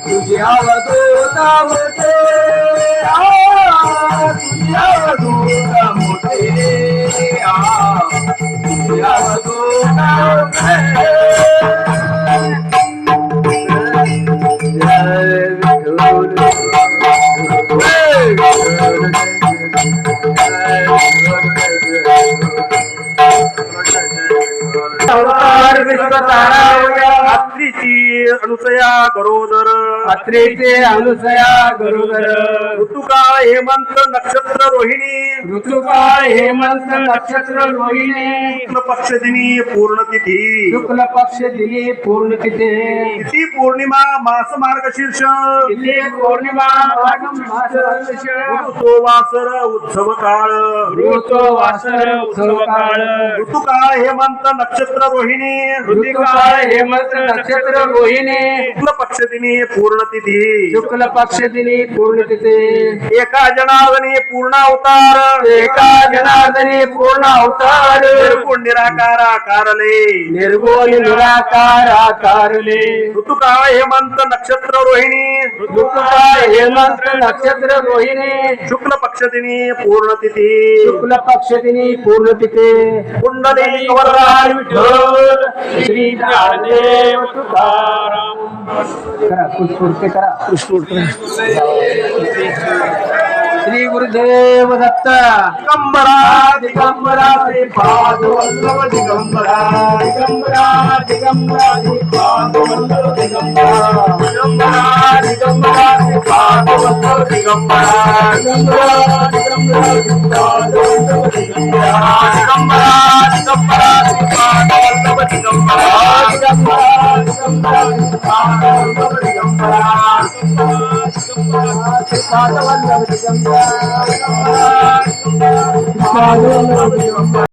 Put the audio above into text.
तुझ्या वदोता मोठे तुझ्या वदोता मोठे तुझ्या वदोता अत्रीची अनुसया गरोदर अत्रेचे अनुसया गरुदर ऋतुकाळ हेमंत नक्षत्र रोहिणी ऋतुकाळ हेमंत नक्षत्र रोहिणी शुक्ल पक्ष दिनी पूर्ण तिथी शुक्ल पक्ष दिली पूर्ण तिथे तिथी पौर्णिमा मास मार्गशीर्ष तिथे पौर्णिमा माघ ऋतू वासर उत्सव काळ ऋतू वासर उत्सव काळ ऋतुकाळ हेमंत नक्षत्र रोहिणी ऋतुकाळ हेमंत नक्षत्र रोहिणी शुक्ल पक्ष दिनी पूर्ण तिथी शुक्ल पक्ष दिनी पूर्ण तिथे एका जनार्दनी पूर्ण अवतार एका जनार्दनी पूर्ण अवतार निर्गुण निराकार आकारले निर्गुण निराकार आकारले ऋतुकाळ हेमंत नक्षत्र रोहिणी ऋतुकाळ हेमंत नक्षत्र रोहिणी शुक्ल पक्ष दिनी पूर्ण तिथी शुक्ल पक्ष दिनी पूर्ण तिथे कुंडली वरदान विठ्ठल श्री ज्ञानदेव तुकाराम करा पुष्पूर्ती करा श्री गुरुदेव दत्त दिगंबरा दिगंबरा श्रीपाद वल्लभ दिगंबरा दिगंबरा दिगंबरा श्रीपाद वल्लभ दिगंबरा दिगंबरा दिगंबरा श्रीपाद वल्लभ दिगंबरा दिगंबरा दिगंबरा श्रीपाद वल्लभ दिगंबरा दिगंबरा दिगंबरा श्रीपाद वल्लभ दिगंबरा दिगंबरा दिगंबरा श्रीपाद वल्लभ दिगंबरा श्रीपाद वल्लभ दिगंबरा